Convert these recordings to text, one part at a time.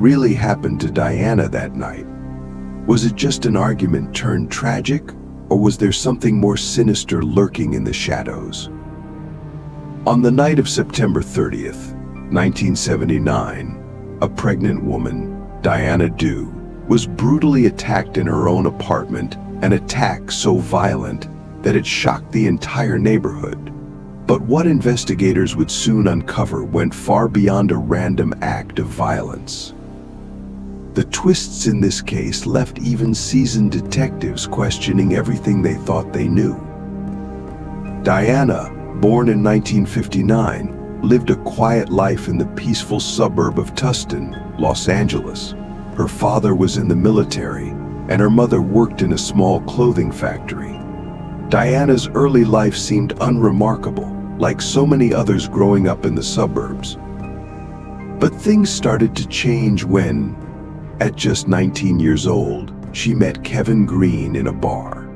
really happened to Diana that night? Was it just an argument turned tragic, or was there something more sinister lurking in the shadows? On the night of September 30th, 1979, a pregnant woman, Diana Dew, was brutally attacked in her own apartment, an attack so violent that it shocked the entire neighborhood. But what investigators would soon uncover went far beyond a random act of violence. The twists in this case left even seasoned detectives questioning everything they thought they knew. Diana, born in 1959, lived a quiet life in the peaceful suburb of Tustin, Los Angeles. Her father was in the military, and her mother worked in a small clothing factory. Diana's early life seemed unremarkable, like so many others growing up in the suburbs. But things started to change when, at just 19 years old, she met Kevin Green in a bar.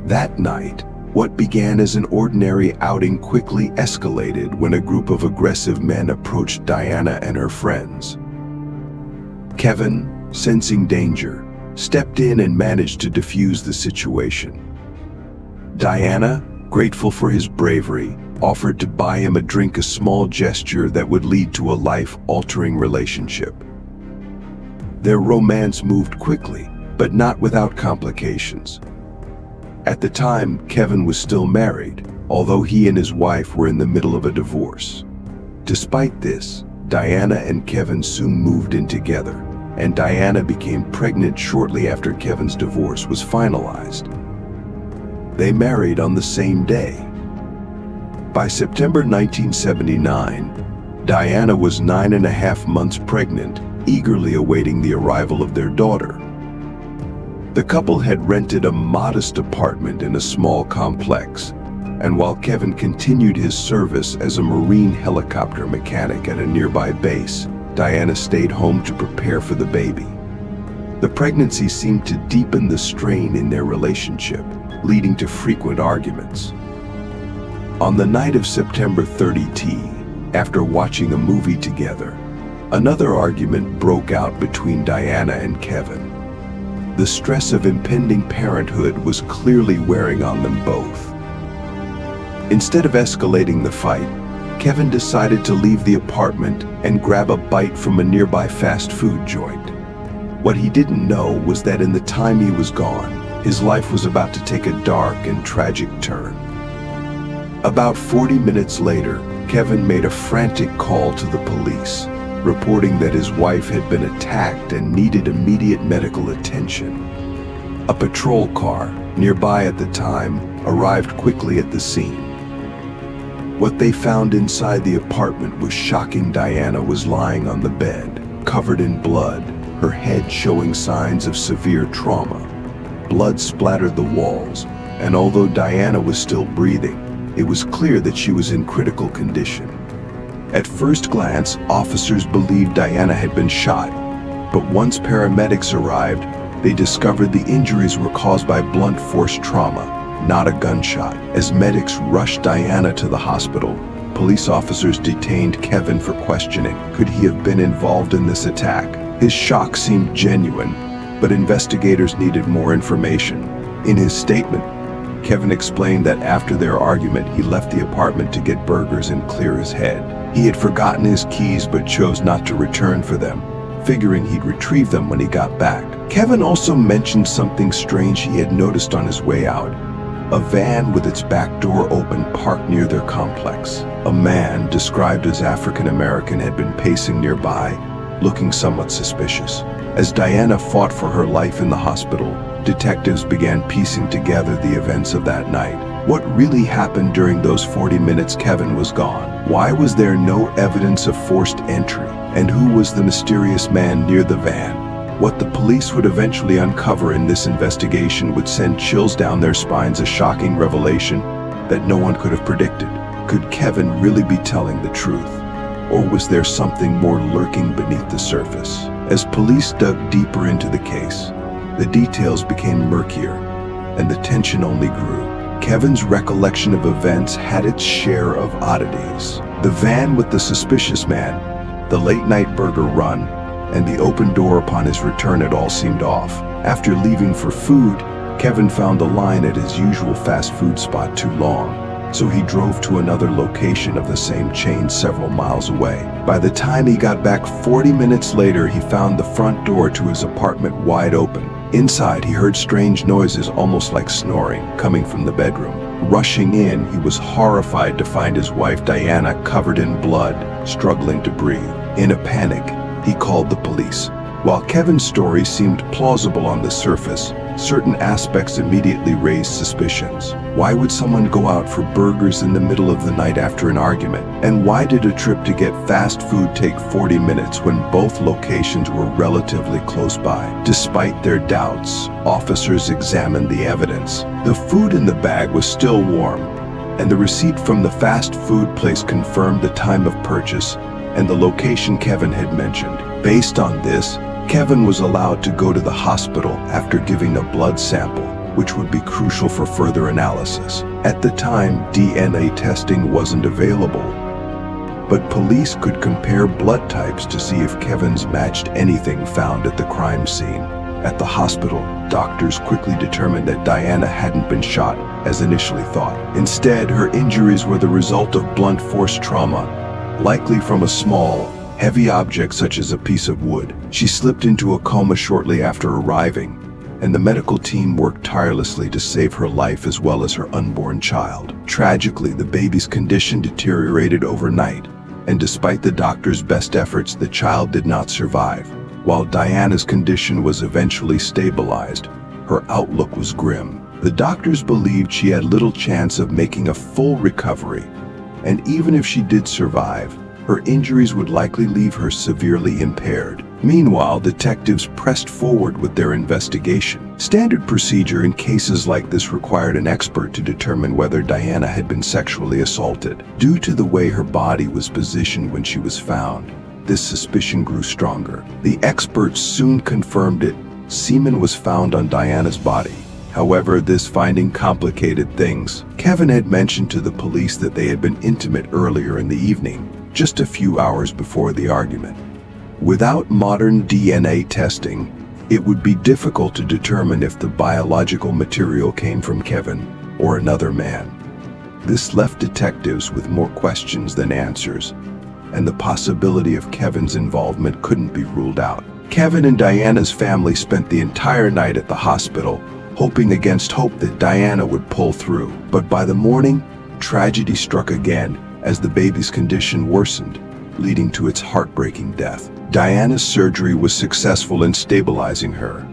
That night, what began as an ordinary outing quickly escalated when a group of aggressive men approached Diana and her friends. Kevin, sensing danger, stepped in and managed to defuse the situation. Diana, grateful for his bravery, offered to buy him a drink, a small gesture that would lead to a life-altering relationship. Their romance moved quickly, but not without complications. At the time, Kevin was still married, although he and his wife were in the middle of a divorce. Despite this, Diana and Kevin soon moved in together, and Diana became pregnant shortly after Kevin's divorce was finalized. They married on the same day. By September 1979, Diana was 9.5 months pregnant, eagerly awaiting the arrival of their daughter. The couple had rented a modest apartment in a small complex, and while Kevin continued his service as a Marine helicopter mechanic at a nearby base, Diana stayed home to prepare for the baby. The pregnancy seemed to deepen the strain in their relationship, leading to frequent arguments. On the night of September 30th, after watching a movie together, another argument broke out between Diana and Kevin. The stress of impending parenthood was clearly wearing on them both. Instead of escalating the fight, Kevin decided to leave the apartment and grab a bite from a nearby fast food joint. What he didn't know was that in the time he was gone, his life was about to take a dark and tragic turn. About 40 minutes later, Kevin made a frantic call to the police, reporting that his wife had been attacked and needed immediate medical attention. A patrol car, nearby at the time, arrived quickly at the scene. What they found inside the apartment was shocking. Diana was lying on the bed, covered in blood, her head showing signs of severe trauma. Blood splattered the walls, and although Diana was still breathing, it was clear that she was in critical condition. At first glance, officers believed Diana had been shot, but once paramedics arrived, they discovered the injuries were caused by blunt force trauma, not a gunshot. As medics rushed Diana to the hospital, police officers detained Kevin for questioning. Could he have been involved in this attack? His shock seemed genuine, but investigators needed more information. In his statement, Kevin explained that after their argument, he left the apartment to get burgers and clear his head. He had forgotten his keys but chose not to return for them, figuring he'd retrieve them when he got back. Kevin also mentioned something strange he had noticed on his way out. A van with its back door open parked near their complex. A man, described as African American, had been pacing nearby, looking somewhat suspicious. As Diana fought for her life in the hospital, detectives began piecing together the events of that night. What really happened during those 40 minutes Kevin was gone? Why was there no evidence of forced entry? And who was the mysterious man near the van? What the police would eventually uncover in this investigation would send chills down their spines, a shocking revelation that no one could have predicted. Could Kevin really be telling the truth? Or was there something more lurking beneath the surface? As police dug deeper into the case, the details became murkier, and the tension only grew. Kevin's recollection of events had its share of oddities. The van with the suspicious man, the late-night burger run, and the open door upon his return it all seemed off. After leaving for food, Kevin found the line at his usual fast food spot too long, so he drove to another location of the same chain several miles away. By the time he got back 40 minutes later, he found the front door to his apartment wide open. Inside, he heard strange noises, almost like snoring, coming from the bedroom. Rushing in, he was horrified to find his wife Diana covered in blood, struggling to breathe. In a panic, he called the police. While Kevin's story seemed plausible on the surface, certain aspects immediately raised suspicions. Why would someone go out for burgers in the middle of the night after an argument? And why did a trip to get fast food take 40 minutes when both locations were relatively close by? Despite their doubts, officers examined the evidence. The food in the bag was still warm, and the receipt from the fast food place confirmed the time of purchase and the location Kevin had mentioned. Based on this, Kevin was allowed to go to the hospital after giving a blood sample, which would be crucial for further analysis. At the time, DNA testing wasn't available, but police could compare blood types to see if Kevin's matched anything found at the crime scene. At the hospital, doctors quickly determined that Diana hadn't been shot as initially thought. Instead, her injuries were the result of blunt force trauma, likely from a small, heavy object such as a piece of wood. She slipped into a coma shortly after arriving, and the medical team worked tirelessly to save her life as well as her unborn child. Tragically, the baby's condition deteriorated overnight, and despite the doctor's best efforts, the child did not survive. While Diana's condition was eventually stabilized, her outlook was grim. The doctors believed she had little chance of making a full recovery, and even if she did survive, her injuries would likely leave her severely impaired. Meanwhile, detectives pressed forward with their investigation. Standard procedure in cases like this required an expert to determine whether Diana had been sexually assaulted. Due to the way her body was positioned when she was found, this suspicion grew stronger. The experts soon confirmed it. Semen was found on Diana's body. However, this finding complicated things. Kevin had mentioned to the police that they had been intimate earlier in the evening, just a few hours before the argument. Without modern DNA testing, it would be difficult to determine if the biological material came from Kevin or another man. This left detectives with more questions than answers, and the possibility of Kevin's involvement couldn't be ruled out. Kevin and Diana's family spent the entire night at the hospital, hoping against hope that Diana would pull through. But by the morning, tragedy struck again as the baby's condition worsened, leading to its heartbreaking death. Diana's surgery was successful in stabilizing her,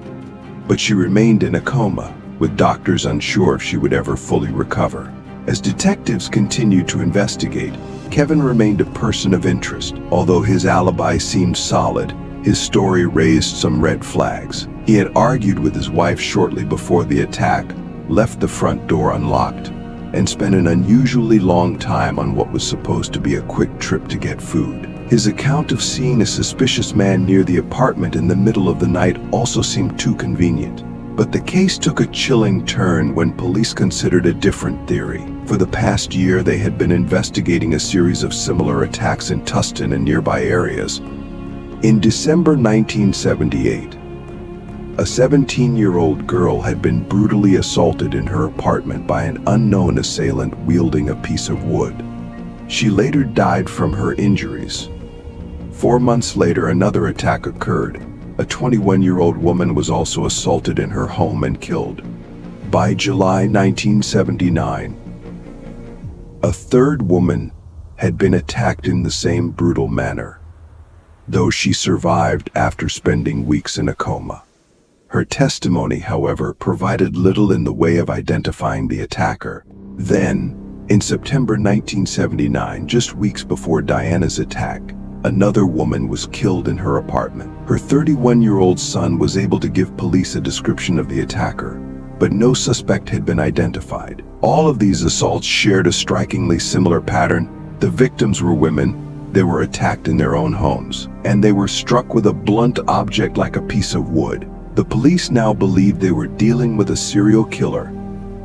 but she remained in a coma, with doctors unsure if she would ever fully recover. As detectives continued to investigate, Kevin remained a person of interest. Although his alibi seemed solid, his story raised some red flags. He had argued with his wife shortly before the attack, left the front door unlocked, and spent an unusually long time on what was supposed to be a quick trip to get food. His account of seeing a suspicious man near the apartment in the middle of the night also seemed too convenient. But the case took a chilling turn when police considered a different theory. For the past year, they had been investigating a series of similar attacks in Tustin and nearby areas. In December 1978, a 17-year-old girl had been brutally assaulted in her apartment by an unknown assailant wielding a piece of wood. She later died from her injuries. 4 months later, another attack occurred. A 21-year-old woman was also assaulted in her home and killed. By July 1979, a third woman had been attacked in the same brutal manner, though she survived after spending weeks in a coma. Her testimony, however, provided little in the way of identifying the attacker. Then, in September 1979, just weeks before Diana's attack, another woman was killed in her apartment. Her 31-year-old son was able to give police a description of the attacker, but no suspect had been identified. All of these assaults shared a strikingly similar pattern. The victims were women, they were attacked in their own homes, and they were struck with a blunt object like a piece of wood. The police now believed they were dealing with a serial killer,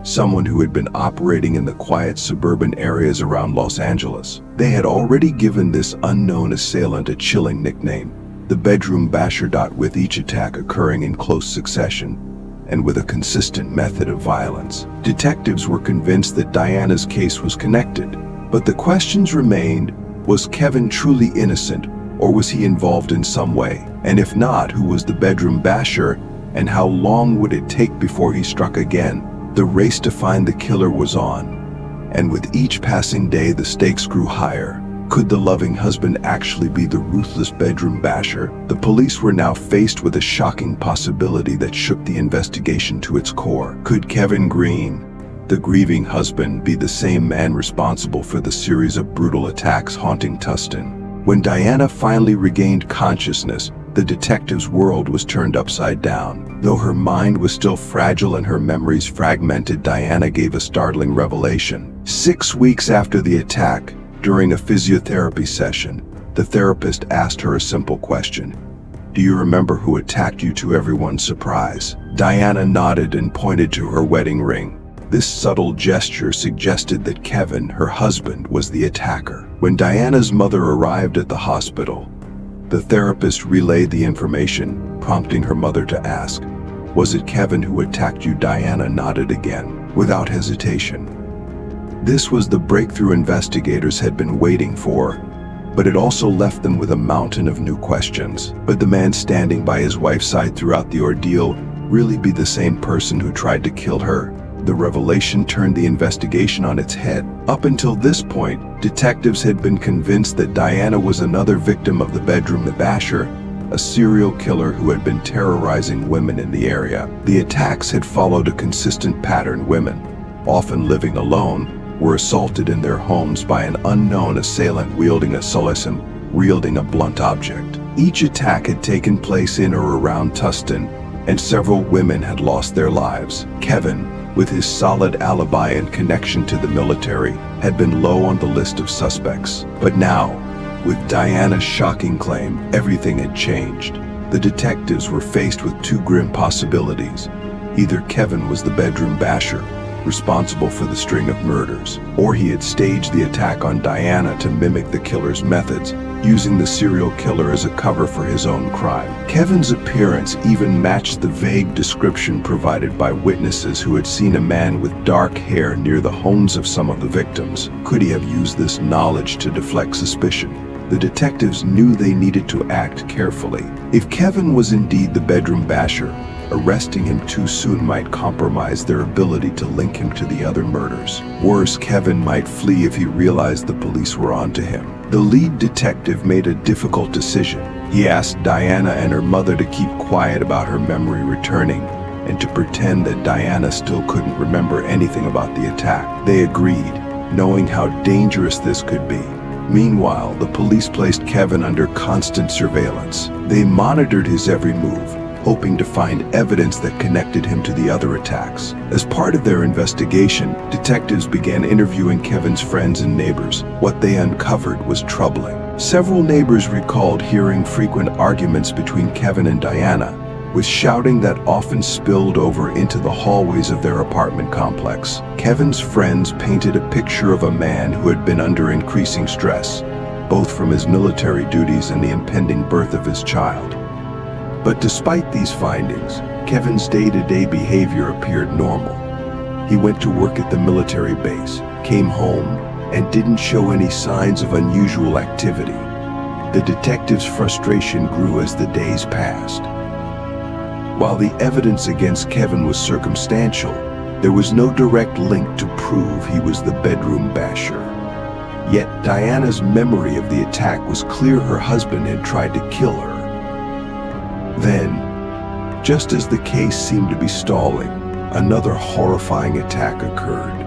someone who had been operating in the quiet suburban areas around Los Angeles. They had already given this unknown assailant a chilling nickname, the bedroom basher. With each attack occurring in close succession and with a consistent method of violence, detectives were convinced that Diana's case was connected. But the questions remained: was Kevin truly innocent, or was he involved in some way? And if not, who was the bedroom basher, and how long would it take before he struck again? The race to find the killer was on, and with each passing day the stakes grew higher. Could the loving husband actually be the ruthless bedroom basher? The police were now faced with a shocking possibility that shook the investigation to its core. Could Kevin Green, the grieving husband, be the same man responsible for the series of brutal attacks haunting Tustin? When Diana finally regained consciousness, the detective's world was turned upside down. Though her mind was still fragile and her memories fragmented, Diana gave a startling revelation. 6 weeks after the attack, during a physiotherapy session, the therapist asked her a simple question: "Do you remember who attacked you?" To everyone's surprise, Diana nodded and pointed to her wedding ring. This subtle gesture suggested that Kevin, her husband, was the attacker. When Diana's mother arrived at the hospital, the therapist relayed the information, prompting her mother to ask, "Was it Kevin who attacked you?" Diana nodded again, without hesitation. This was the breakthrough investigators had been waiting for, but it also left them with a mountain of new questions. Would the man standing by his wife's side throughout the ordeal really be the same person who tried to kill her? The revelation turned the investigation on its head. Up until this point, detectives had been convinced that Diana was another victim of the bedroom basher, a serial killer who had been terrorizing women in the area. The attacks had followed a consistent pattern. Women, often living alone, were assaulted in their homes by an unknown assailant wielding a blunt object. Each attack had taken place in or around Tustin, and several women had lost their lives. Kevin, with his solid alibi and connection to the military, had been low on the list of suspects. But now, with Diana's shocking claim, everything had changed. The detectives were faced with two grim possibilities. Either Kevin was the bedroom basher, responsible for the string of murders, or he had staged the attack on Diana to mimic the killer's methods, using the serial killer as a cover for his own crime. Kevin's appearance even matched the vague description provided by witnesses who had seen a man with dark hair near the homes of some of the victims. Could he have used this knowledge to deflect suspicion? The detectives knew they needed to act carefully. If Kevin was indeed the bedroom basher, arresting him too soon might compromise their ability to link him to the other murders. Worse, Kevin might flee if he realized the police were onto him. The lead detective made a difficult decision. He asked Diana and her mother to keep quiet about her memory returning and to pretend that Diana still couldn't remember anything about the attack. They agreed, knowing how dangerous this could be. Meanwhile, the police placed Kevin under constant surveillance. They monitored his every move, hoping to find evidence that connected him to the other attacks. As part of their investigation, detectives began interviewing Kevin's friends and neighbors. What they uncovered was troubling. Several neighbors recalled hearing frequent arguments between Kevin and Diana, with shouting that often spilled over into the hallways of their apartment complex. Kevin's friends painted a picture of a man who had been under increasing stress, both from his military duties and the impending birth of his child. But despite these findings, Kevin's day-to-day behavior appeared normal. He went to work at the military base, came home, and didn't show any signs of unusual activity. The detectives' frustration grew as the days passed. While the evidence against Kevin was circumstantial, there was no direct link to prove he was the bedroom basher. Yet Diana's memory of the attack was clear. Her husband had tried to kill her. Then, just as the case seemed to be stalling, another horrifying attack occurred.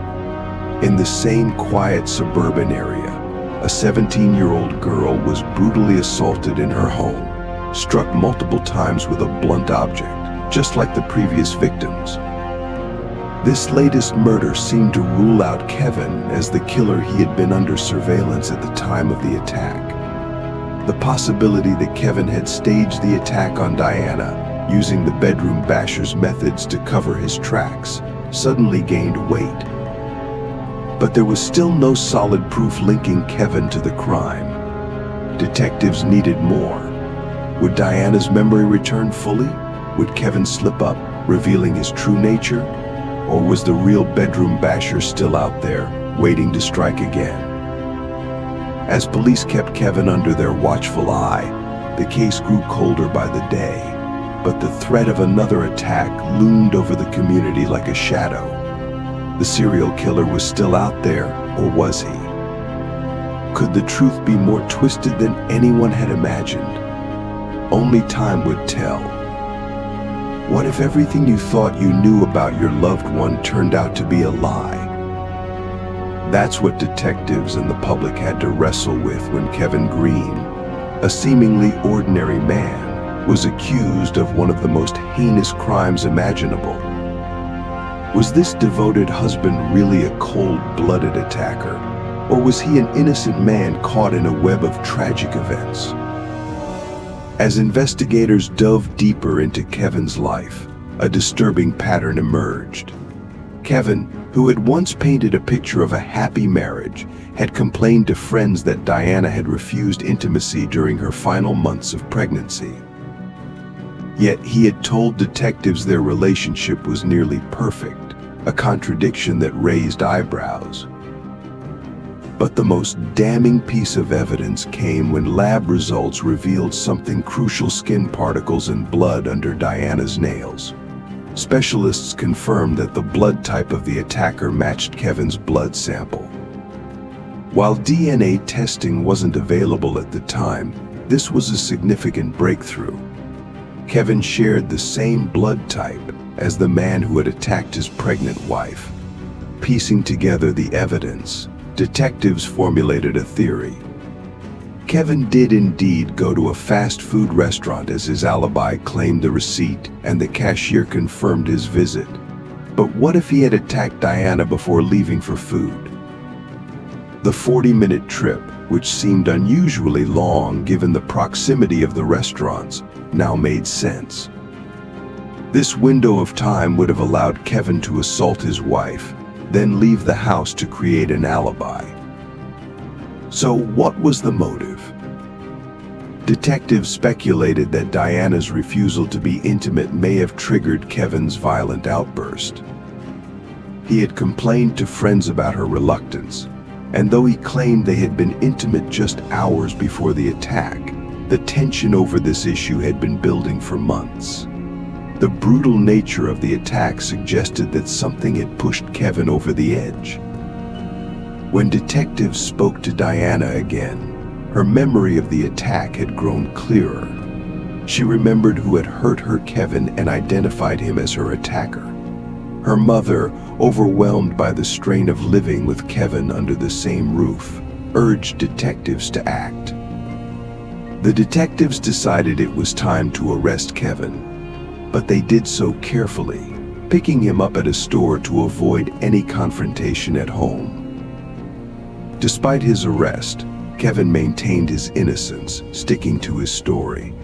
In the same quiet suburban area, a 17-year-old girl was brutally assaulted in her home, struck multiple times with a blunt object, just like the previous victims. This latest murder seemed to rule out Kevin as the killer. He had been under surveillance at the time of the attack. The possibility that Kevin had staged the attack on Diana, using the bedroom basher's methods to cover his tracks, suddenly gained weight. But there was still no solid proof linking Kevin to the crime. Detectives needed more. Would Diana's memory return fully? Would Kevin slip up, revealing his true nature? Or was the real bedroom basher still out there, waiting to strike again? As police kept Kevin under their watchful eye, the case grew colder by the day, but the threat of another attack loomed over the community like a shadow. The serial killer was still out there, or was he? Could the truth be more twisted than anyone had imagined? Only time would tell. What if everything you thought you knew about your loved one turned out to be a lie? That's what detectives and the public had to wrestle with when Kevin Green, a seemingly ordinary man, was accused of one of the most heinous crimes imaginable. Was this devoted husband really a cold-blooded attacker, or was he an innocent man caught in a web of tragic events? As investigators dove deeper into Kevin's life, a disturbing pattern emerged. Kevin, who had once painted a picture of a happy marriage, had complained to friends that Diana had refused intimacy during her final months of pregnancy. Yet he had told detectives their relationship was nearly perfect, a contradiction that raised eyebrows. But the most damning piece of evidence came when lab results revealed something crucial: skin particles and blood under Diana's nails. Specialists confirmed that the blood type of the attacker matched Kevin's blood sample. While DNA testing wasn't available at the time, this was a significant breakthrough. Kevin shared the same blood type as the man who had attacked his pregnant wife. Piecing together the evidence, detectives formulated a theory. Kevin did indeed go to a fast food restaurant as his alibi claimed the receipt, and the cashier confirmed his visit. But what if he had attacked Diana before leaving for food? The 40-minute trip, which seemed unusually long given the proximity of the restaurants, now made sense. This window of time would have allowed Kevin to assault his wife, then leave the house to create an alibi. So what was the motive? Detectives speculated that Diana's refusal to be intimate may have triggered Kevin's violent outburst. He had complained to friends about her reluctance, and though he claimed they had been intimate just hours before the attack, the tension over this issue had been building for months. The brutal nature of the attack suggested that something had pushed Kevin over the edge. When detectives spoke to Diana again, her memory of the attack had grown clearer. She remembered who had hurt her Kevin and identified him as her attacker. Her mother, overwhelmed by the strain of living with Kevin under the same roof, urged detectives to act. The detectives decided it was time to arrest Kevin, but they did so carefully, picking him up at a store to avoid any confrontation at home. Despite his arrest, Kevin maintained his innocence, sticking to his story.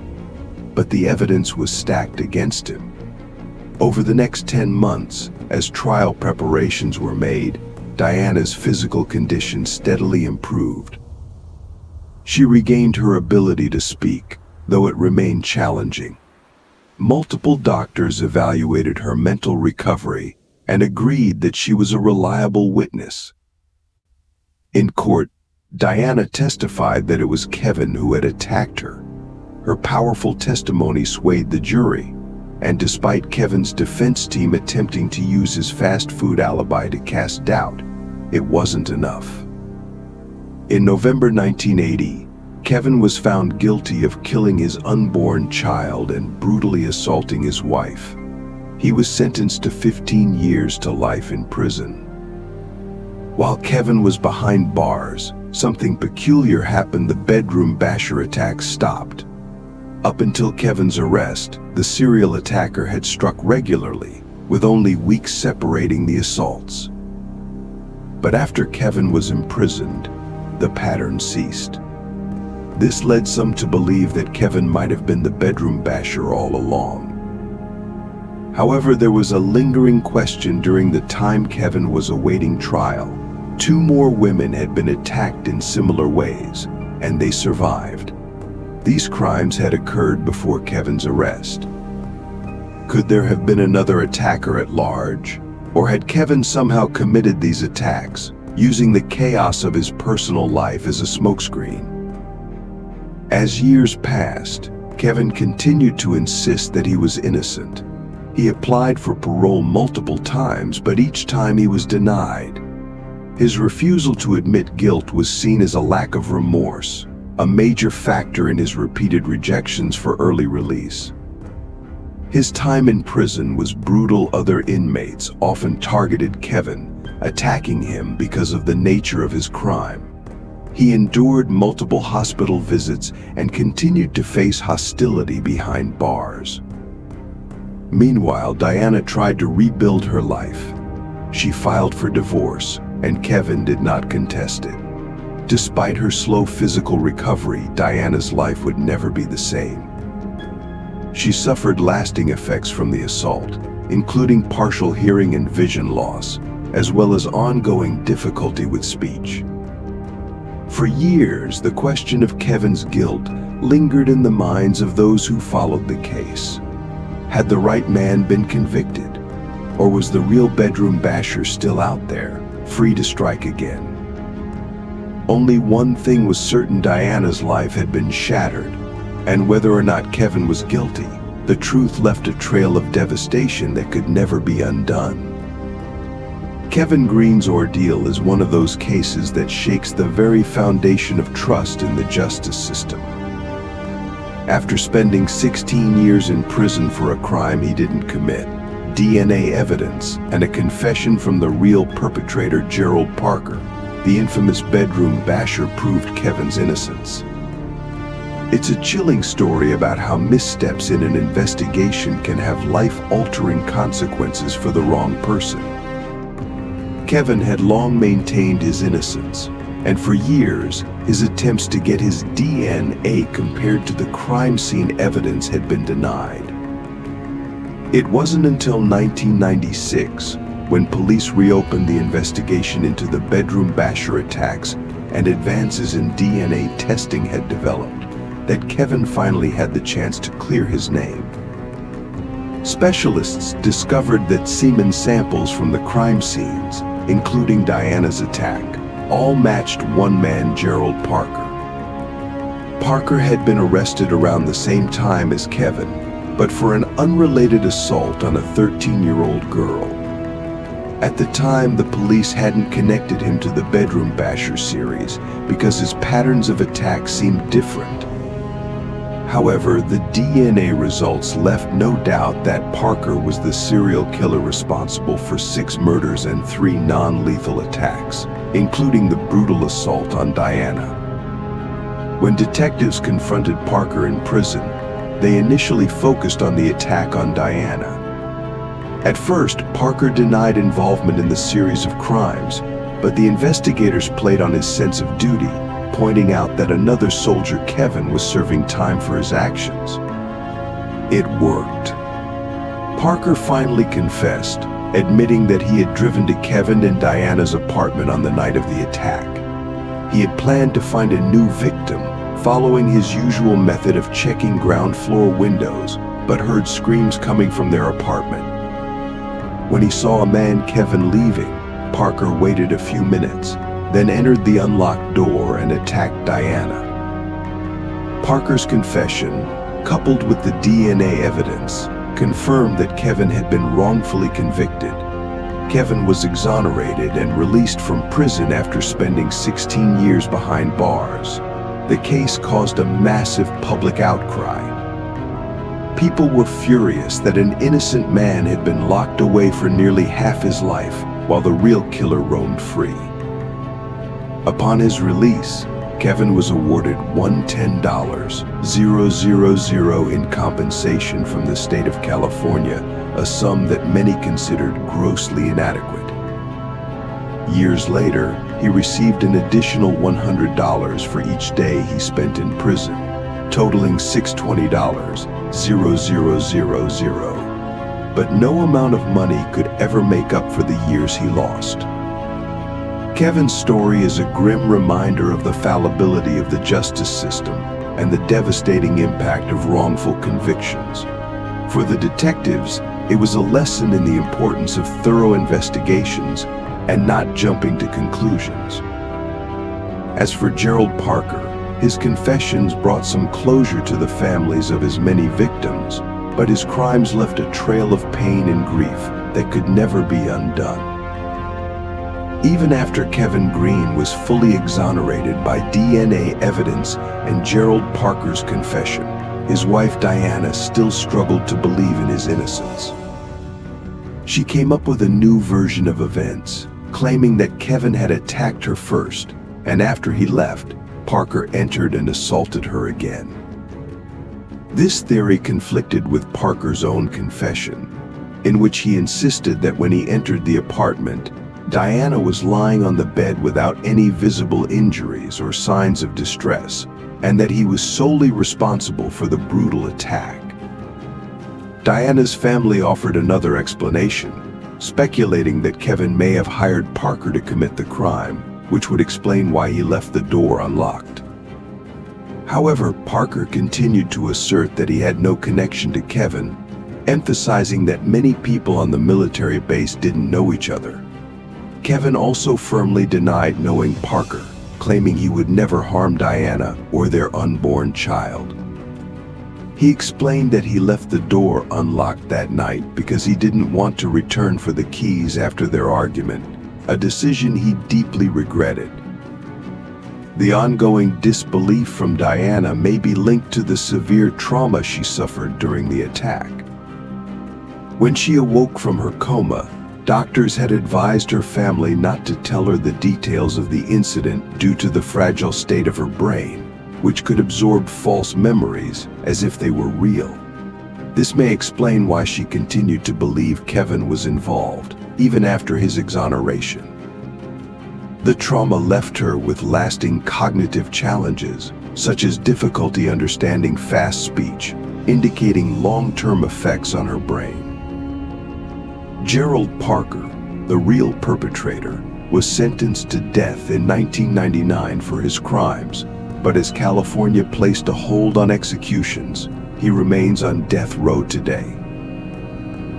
But the evidence was stacked against him. Over the next 10 months, as trial preparations were made, Diana's physical condition steadily improved. She regained her ability to speak, though it remained challenging. Multiple doctors evaluated her mental recovery and agreed that she was a reliable witness. In court, Diana testified that it was Kevin who had attacked her. Her powerful testimony swayed the jury, and despite Kevin's defense team attempting to use his fast food alibi to cast doubt, it wasn't enough. In November 1980, Kevin was found guilty of killing his unborn child and brutally assaulting his wife. He was sentenced to 15 years to life in prison. While Kevin was behind bars, something peculiar happened. The bedroom basher attack stopped. Up until Kevin's arrest, the serial attacker had struck regularly, with only weeks separating the assaults. But after Kevin was imprisoned, the pattern ceased. This led some to believe that Kevin might have been the bedroom basher all along. However, there was a lingering question. During the time Kevin was awaiting trial, 2 more women had been attacked in similar ways, and they survived. These crimes had occurred before Kevin's arrest. Could there have been another attacker at large? Or had Kevin somehow committed these attacks, using the chaos of his personal life as a smokescreen? As years passed, Kevin continued to insist that he was innocent. He applied for parole multiple times, but each time he was denied. His refusal to admit guilt was seen as a lack of remorse, a major factor in his repeated rejections for early release. His time in prison was brutal. Other inmates often targeted Kevin, attacking him because of the nature of his crime. He endured multiple hospital visits and continued to face hostility behind bars. Meanwhile, Diana tried to rebuild her life. She filed for divorce, and Kevin did not contest it. Despite her slow physical recovery, Diana's life would never be the same. She suffered lasting effects from the assault, including partial hearing and vision loss, as well as ongoing difficulty with speech. For years, the question of Kevin's guilt lingered in the minds of those who followed the case. Had the right man been convicted? Or was the real bedroom basher still out there, free to strike again? Only one thing was certain: Diana's life had been shattered, and whether or not Kevin was guilty, the truth left a trail of devastation that could never be undone. Kevin Green's ordeal is one of those cases that shakes the very foundation of trust in the justice system. After spending 16 years in prison for a crime he didn't commit, DNA evidence, and a confession from the real perpetrator, Gerald Parker, the infamous bedroom basher, proved Kevin's innocence. It's a chilling story about how missteps in an investigation can have life-altering consequences for the wrong person. Kevin had long maintained his innocence, and for years, his attempts to get his DNA compared to the crime scene evidence had been denied. It wasn't until 1996, when police reopened the investigation into the bedroom basher attacks and advances in DNA testing had developed, that Kevin finally had the chance to clear his name. Specialists discovered that semen samples from the crime scenes, including Diana's attack, all matched one man, Gerald Parker. Parker had been arrested around the same time as Kevin, but for an unrelated assault on a 13-year-old girl. At the time, the police hadn't connected him to the bedroom basher series because his patterns of attack seemed different. However, the DNA results left no doubt that Parker was the serial killer responsible for 6 murders and 3 non-lethal attacks, including the brutal assault on Diana. When detectives confronted Parker in prison, they initially focused on the attack on Diana. At first, Parker denied involvement in the series of crimes, but the investigators played on his sense of duty, pointing out that another soldier, Kevin, was serving time for his actions. It worked. Parker finally confessed, admitting that he had driven to Kevin and Diana's apartment on the night of the attack. He had planned to find a new victim, following his usual method of checking ground floor windows, but heard screams coming from their apartment. When he saw a man, Kevin, leaving, Parker waited a few minutes, then entered the unlocked door and attacked Diana. Parker's confession, coupled with the DNA evidence, confirmed that Kevin had been wrongfully convicted. Kevin was exonerated and released from prison after spending 16 years behind bars. The case caused a massive public outcry. People were furious that an innocent man had been locked away for nearly half his life, while the real killer roamed free. Upon his release, Kevin was awarded $110,000 in compensation from the state of California, a sum that many considered grossly inadequate. Years later, he received an additional $100 for each day he spent in prison, totaling $620,000. But no amount of money could ever make up for the years he lost. Kevin's story is a grim reminder of the fallibility of the justice system, and the devastating impact of wrongful convictions. For the detectives, it was a lesson in the importance of thorough investigations and not jumping to conclusions. As for Gerald Parker, his confessions brought some closure to the families of his many victims, but his crimes left a trail of pain and grief that could never be undone. Even after Kevin Green was fully exonerated by DNA evidence and Gerald Parker's confession, his wife Diana still struggled to believe in his innocence. She came up with a new version of events, claiming that Kevin had attacked her first, and after he left, Parker entered and assaulted her again. This theory conflicted with Parker's own confession, in which he insisted that when he entered the apartment, Diana was lying on the bed without any visible injuries or signs of distress, and that he was solely responsible for the brutal attack. Diana's family offered another explanation, speculating that Kevin may have hired Parker to commit the crime, which would explain why he left the door unlocked. However, Parker continued to assert that he had no connection to Kevin, emphasizing that many people on the military base didn't know each other. Kevin also firmly denied knowing Parker, claiming he would never harm Diana or their unborn child. He explained that he left the door unlocked that night because he didn't want to return for the keys after their argument, a decision he deeply regretted. The ongoing disbelief from Diana may be linked to the severe trauma she suffered during the attack. When she awoke from her coma, doctors had advised her family not to tell her the details of the incident due to the fragile state of her brain, which could absorb false memories as if they were real. This may explain why she continued to believe Kevin was involved, even after his exoneration. The trauma left her with lasting cognitive challenges, such as difficulty understanding fast speech, indicating long-term effects on her brain. Gerald Parker, the real perpetrator, was sentenced to death in 1999 for his crimes, but as California placed a hold on executions, he remains on death row today.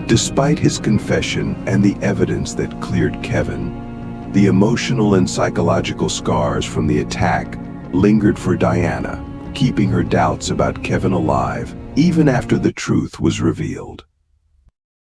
Despite his confession and the evidence that cleared Kevin, the emotional and psychological scars from the attack lingered for Diana, keeping her doubts about Kevin alive even after the truth was revealed.